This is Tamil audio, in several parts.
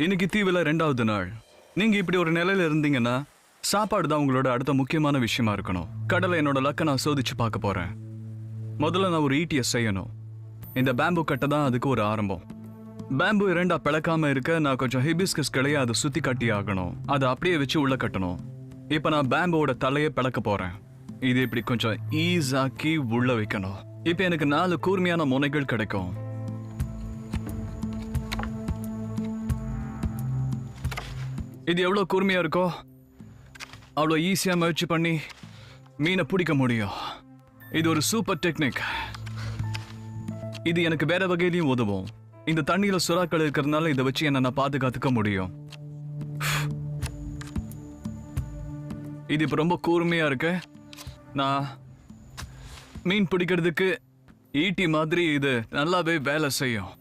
இன்னைக்கு தீவுல 2வது நாள். நீங்க இப்படி ஒரு நிலையில இருந்தீங்கன்னா சாப்பாடு தான் உங்களோட அடுத்த முக்கியமான விஷயமா இருக்கணும். கடலை என்னோட லக்க நான் சோதிச்சு பார்க்க போறேன். முதல்ல நான் ஒரு ஈட்டியை செய்யணும். இந்த பேம்பு கட்டை தான் அதுக்கு ஒரு ஆரம்பம். பேம்பு 2ஆ பிளக்காம இருக்க நான் கொஞ்சம் ஹிபிஸ்கஸ் கிளைய அதை சுத்தி கட்டி ஆகணும். அதை அப்படியே வச்சு உள்ள கட்டணும். இப்ப நான் பேம்போட தலையை பிளக்க போறேன். இது இப்படி கொஞ்சம் ஈஸாக்கி உள்ள வைக்கணும். இப்ப எனக்கு 4 கூர்மையான முனைகள் கிடைக்கும். இது எவ்வளவு கூர்மையா இருக்கோ அவ்வளோ ஈஸியா முயற்சி பண்ணி மீனை பிடிக்க முடியும். இது ஒரு சூப்பர் டெக்னிக். இது எனக்கு வேற வகையிலையும் உதவும். இந்த தண்ணியில சுறாக்கள் இருக்கிறதுனால இதை வச்சு என்ன நான் பாதுகாத்துக்க முடியும். இது இப்ப ரொம்ப கூர்மையா இருக்கு. நான் மீன் பிடிக்கிறதுக்கு ஈட்டி மாதிரி இது நல்லாவே வேலை செய்யும்.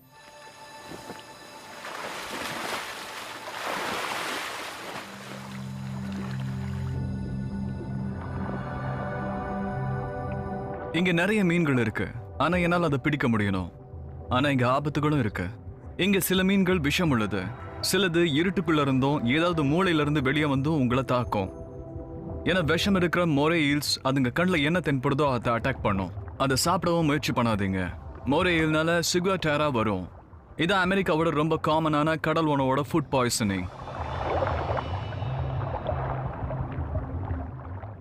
இங்க நிறைய மீன்கள் இருக்கு. ஆனா என்னால் அதை பிடிக்க முடியணும். ஆனா இங்க ஆபத்துகளும் இருக்கு. இங்க சில மீன்கள் விஷம் உள்ளது. சிலது இருட்டுக்குள்ள இருந்தும் ஏதாவது மூளையில இருந்து வெளியே வந்தும் உங்களை தாக்கும். ஏன்னா விஷம் இருக்கிற மோரே ஈல்ஸ் அதுங்க கண்ணில் என்ன தென்படுதோ அதை அட்டாக் பண்ணும். அதை சாப்பிடவும் முயற்சி பண்ணாதீங்க. மோரே ஈல்னால சிகுவாட்டேரா வரும். இதான் அமெரிக்காவோட ரொம்ப காமனான கடல் உணவோட ஃபுட் பாய்சனிங்.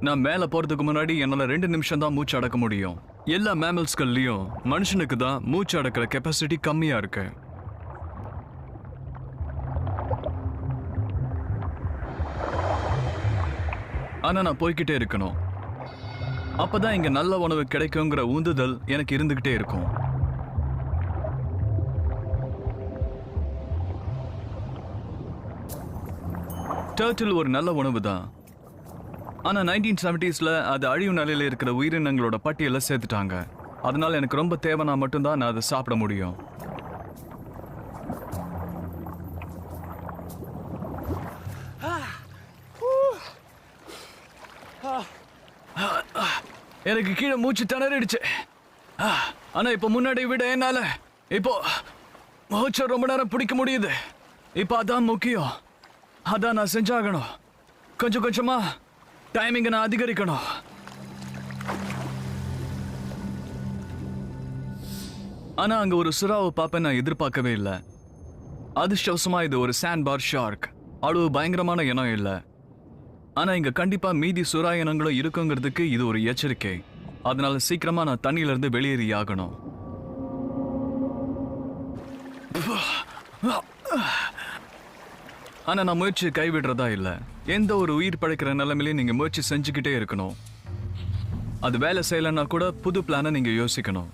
நான் மேல போறதுக்கு முன்னாடி என்னால 2 நிமிஷம் தான் மூச்சு அடக்க முடியும். எல்லா மேமல்ஸ்கள்லயும் மனுஷனுக்கு தான் மூச்சு அடக்கிற கெப்பாசிட்டி கம்மியா இருக்கு. ஆனா நான் போய்கிட்டே இருக்கணும். அப்பதான் இங்க நல்ல உணவு கிடைக்குங்கிற உந்துதல் எனக்கு இருந்துகிட்டே இருக்கும். டர்ட்டில் ஒரு நல்ல உணவு தான். ஆனா 1970ஸ்ல அது அழிவு நிலையில இருக்கிற உயிரினங்களோட பட்டியல சேர்த்துட்டாங்க. அதனால எனக்கு ரொம்ப தேவைனா மட்டும்தான் நான் அதை சாப்பிட முடியும். எனக்கு கீழே மூச்சு திணறிடுச்சு. ஆனா இப்ப முன்னாடி விட என்னால இப்போ மூச்சை ரொம்ப நேரம் பிடிக்க முடியுது. இப்ப அதான் முக்கியம். அதான் நான் செஞ்சாகணும். கொஞ்சம் கொஞ்சமா டைமிங்க நான் அதிகரிக்கணும். ஆனா அங்க ஒரு சுறாவை பார்ப்ப நான் எதிர்பார்க்கவே இல்லை. அதிர்ஷ்டவசமா இது ஒரு சாண்ட் பார் ஷார்க். அவ்வளவு பயங்கரமான இனம் இல்லை. ஆனா இங்க கண்டிப்பா மீதி சுறா இனங்களும் இருக்குங்கிறதுக்கு இது ஒரு எச்சரிக்கை. அதனால சீக்கிரமா நான் தண்ணியில இருந்து வெளியேறி ஆகணும். ஆனா நான் முயற்சி கைவிடுறதா இல்லை. எந்த ஒரு உயிர் படைக்கிற நிலைமையிலையும் நீங்க முயற்சி செஞ்சுக்கிட்டே இருக்கணும். அது வேலை செய்யலைன்னா கூட புது பிளானை நீங்க யோசிக்கணும்.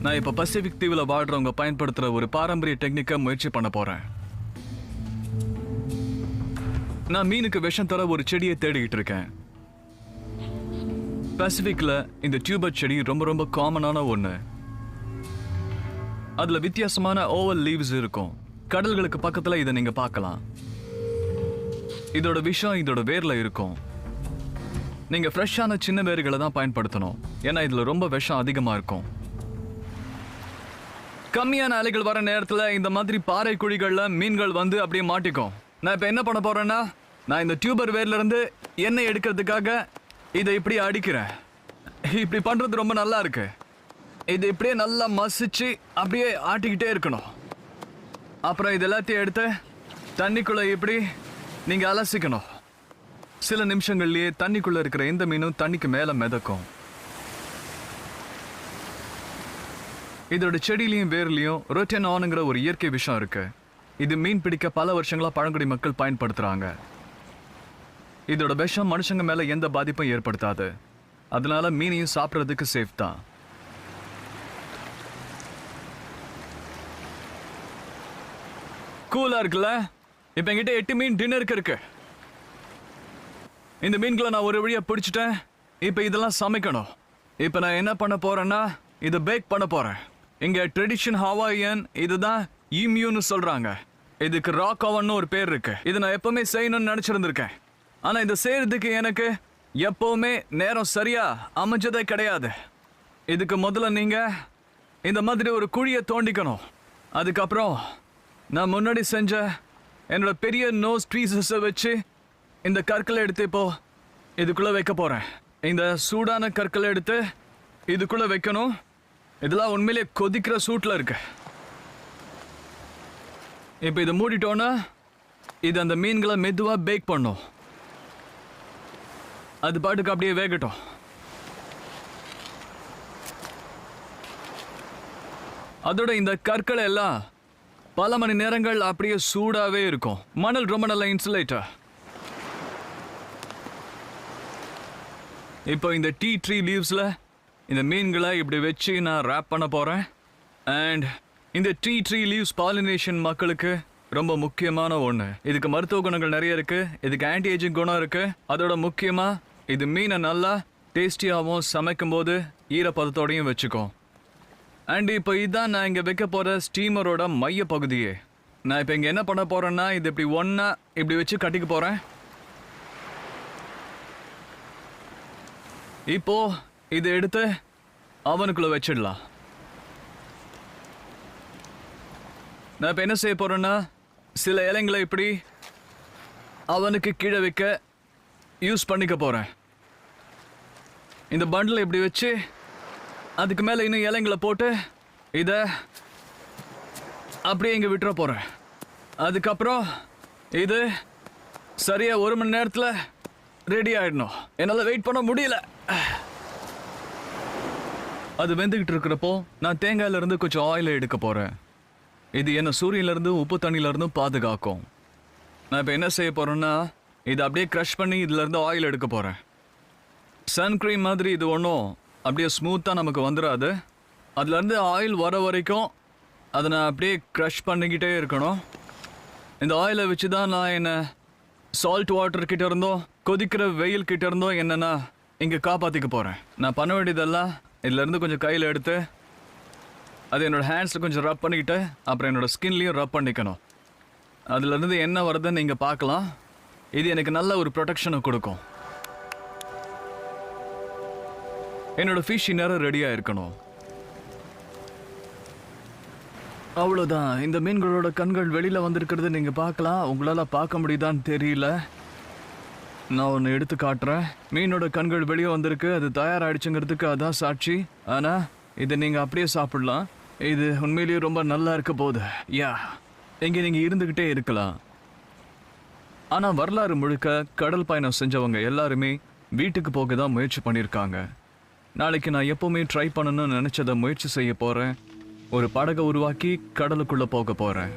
நான் இப்ப பசிபிக் தீவுல வாழ்றவங்க பயன்படுத்துற ஒரு பாரம்பரிய டெக்னிக்கை முயற்சி பண்ண போறேன். நான் மீனுக்கு விஷம் தர ஒரு செடியை தேடிக்கிட்டு இருக்கேன். பசிபிக்ல இந்த டியூபர் செடி ரொம்ப ரொம்ப காமனான ஒண்ணு. அதுல வித்தியாசமான ஓவல் லீவ்ஸ் இருக்கும். கடல்களுக்கு பக்கத்துல இதை நீங்க பார்க்கலாம். இதோட விஷம் இதோட வேர்ல இருக்கும். நீங்க ஃப்ரெஷ்ஷான சின்ன வேர்களை தான் பயன்படுத்தணும். ஏன்னா இதுல ரொம்ப விஷம் அதிகமா இருக்கும். கம்மியான அலைகள் வர நேரத்துல இந்த மாதிரி பாறை குழிகள்ல மீன்கள் வந்து அப்படியே மாட்டிக்கும். நான் இப்ப என்ன பண்ண போறேன்னா, நான் இந்த டியூபர் வேர்ல இருந்து எண்ணெய் எடுக்கிறதுக்காக இதை இப்படி அடிக்கிறேன். இப்படி பண்றது ரொம்ப நல்லா இருக்கு. இது இப்படியே நல்லா மசிச்சு அப்படியே ஆட்டிக்கிட்டே இருக்கணும். அப்புறம் இது எல்லாத்தையும் எடுத்து தண்ணிக்குள்ள இப்படி நீங்க அலசிக்கணும். சில நிமிஷங்கள்லயே தண்ணிக்குள்ள இருக்கிற எந்த மீனும் தண்ணிக்கு மேல மிதக்கும். இதோட செடியிலையும் வேர்லயும் ரொட்டெனானுங்கிற ஒரு இயற்கை விஷயம் இருக்கு. இது மீன் பிடிக்க பல வருஷங்களா பழங்குடி மக்கள் பயன்படுத்துறாங்க. இதோட விஷம் மனுஷங்க மேல எந்த பாதிப்பும் ஏற்படுத்தாது. அதனால மீனையும் சாப்பிட்றதுக்கு சேஃப் தான். கூலா இருக்குல்ல? இப்ப என்கிட்ட 8 மீன் டின்னருக்கு இருக்கு. இந்த மீன்களை நான் ஒரு வழியா பிடிச்சிட்டேன். இப்ப இதெல்லாம் சமைக்கணும். இப்ப நான் என்ன பண்ண போறேன்னா, இதை பேக் பண்ண போறேன். இங்க ட்ரெடிஷன் ஹவாயியன் இதுதான் ஈமியூன்னு சொல்றாங்க. இதுக்கு ராக் அவன்னு ஒரு பேர் இருக்கு. இதை நான் எப்பவுமே செய்யணும்னு நினைச்சிருந்திருக்கேன். ஆனா இதை செய்யறதுக்கு எனக்கு எப்பவுமே நேரம் சரியா அமைஞ்சதே கிடையாது. இதுக்கு முதல்ல நீங்க இந்த மாதிரி ஒரு குழியை தோண்டிக்கணும். அதுக்கப்புறம் நான் முன்னாடி செஞ்ச என்னோட பெரிய நோஸ் ட்வீசஸை வச்சு இந்த கற்களை எடுத்து இப்போ இதுக்குள்ள வைக்க போறேன். இந்த சூடான கற்களை எடுத்து இதுக்குள்ள வைக்கணும். இதெல்லாம் உண்மையிலே கொதிக்கிற சூட்ல இருக்கு. இப்போ இதை மூடிட்டோன்னா இது அந்த மீன்களை மெதுவா பேக் பண்ணும். அது பாட்டுக்கு அப்படியே வேகட்டும். அதோட இந்த கற்கள் எல்லாம் பல மணி நேரங்கள் அப்படியே சூடாவே இருக்கும். மணல் ரொம்ப நல்ல இன்சுலேட்டர். இப்போ இந்த டீ ட்ரீ லீவ்ஸ்ல இந்த மீன்களை இப்படி வச்சு நான் ரேப் பண்ண போறேன். அண்ட் இந்த டீ ட்ரீ லீவ்ஸ் பாலினேஷன் மக்களுக்கு ரொம்ப முக்கியமான ஒன்று. இதுக்கு மருத்துவ குணங்கள் நிறைய இருக்கு. இதுக்கு ஆன்டி ஏஜிங் குணம் இருக்கு. அதோட முக்கியமா இது மீனை நல்லா டேஸ்டியாகவும் சமைக்கும் போது ஈரப்பதத்தோடையும் வச்சுக்கும். அண்ட் இப்போ இதுதான் நான் இங்கே வைக்க போகிற ஸ்டீமரோட மைய பகுதியே. நான் இப்போ இங்கே என்ன பண்ண போகிறேன்னா இது இப்படி ஒன்றா இப்படி வச்சு கட்டிக்க போகிறேன். இப்போ இதை எடுத்து அவனுக்குள்ளே வச்சிடலாம். நான் இப்போ என்ன செய்ய போகிறேன்னா சில இலைங்களை இப்படி அவனுக்கு கீழே வைக்க யூஸ் பண்ணிக்க போகிறேன். இந்த பண்டில் இப்படி வச்சு அதுக்கு மேலே இன்னும் இலைங்களை போட்டு இதை அப்படியே இங்கே விட்டுற போகிறேன். அதுக்கப்புறம் இது சரியா 1 மணி நேரத்தில் ரெடி ஆகிடணும். என்னால் வெயிட் பண்ண முடியல. அது வெந்துக்கிட்டு இருக்கிறப்போ நான் தேங்காயிலேருந்து கொஞ்சம் ஆயிலை எடுக்க போகிறேன். இது என்ன சூரியன்லேருந்து உப்பு தண்ணியிலேருந்து பாதுகாக்கும். நான் இப்போ என்ன செய்ய போகிறேன்னா இதை அப்படியே க்ரஷ் பண்ணி இதுலேருந்து ஆயில் எடுக்க போகிறேன். சன்க்ரீம் மாதிரி இது ஒன்றும் அப்படியே ஸ்மூத்தாக நமக்கு வந்துடாது. அதுலேருந்து ஆயில் வர வரைக்கும் அதை நான் அப்படியே க்ரஷ் பண்ணிக்கிட்டே இருக்கணும். இந்த ஆயிலை வச்சு தான் நான் என்ன சால்ட் வாட்டர் கிட்ட இருந்தோம் கொதிக்கிற வெயில் கிட்ட இருந்தோம் என்னென்னா இங்கே காப்பாற்றிக்க போகிறேன். நான் பண்ண வேண்டியதெல்லாம் இதுலேருந்து கொஞ்சம் கையில் எடுத்து அது என்னோடய ஹேண்ட்ஸில் கொஞ்சம் ரப் பண்ணிக்கிட்டு அப்புறம் என்னோடய ஸ்கின்லேயும் ரப் பண்ணிக்கணும். அதுலேருந்து என்ன வருதுன்னு நீங்கள் பார்க்கலாம். இது எனக்கு நல்ல ஒரு ப்ரொடெக்ஷனை கொடுக்கும். என்னோட ஃபிஷ் நேரம் ரெடியாக இருக்கணும். அவ்வளோதான். இந்த மீன்களோட கண்கள் வெளியில் வந்திருக்கிறது நீங்கள் பார்க்கலாம். உங்களால் பார்க்க முடியுதான்னு தெரியல. நான் ஒன்று எடுத்து காட்டுறேன். மீனோட கண்கள் வெளியே வந்திருக்கு. அது தயாராகிடுச்சுங்கிறதுக்கு அதான் சாட்சி. ஆனால் இதை நீங்கள் அப்படியே சாப்பிடலாம். இது உண்மையிலேயே ரொம்ப நல்லா இருக்க போகுது. இங்கே நீங்கள் இருந்துக்கிட்டே இருக்கலாம். ஆனால் வரலாறு முழுக்க கடல் பயணம் செஞ்சவங்க எல்லாருமே வீட்டுக்கு போக தான் முயற்சி பண்ணியிருக்காங்க. நாளைக்கு நான் எப்போவுமே ட்ரை பண்ணணும்னு நினச்சதை முயற்சி செய்ய போகிறேன். ஒரு படகை உருவாக்கி கடலுக்குள்ளே போக போகிறேன்.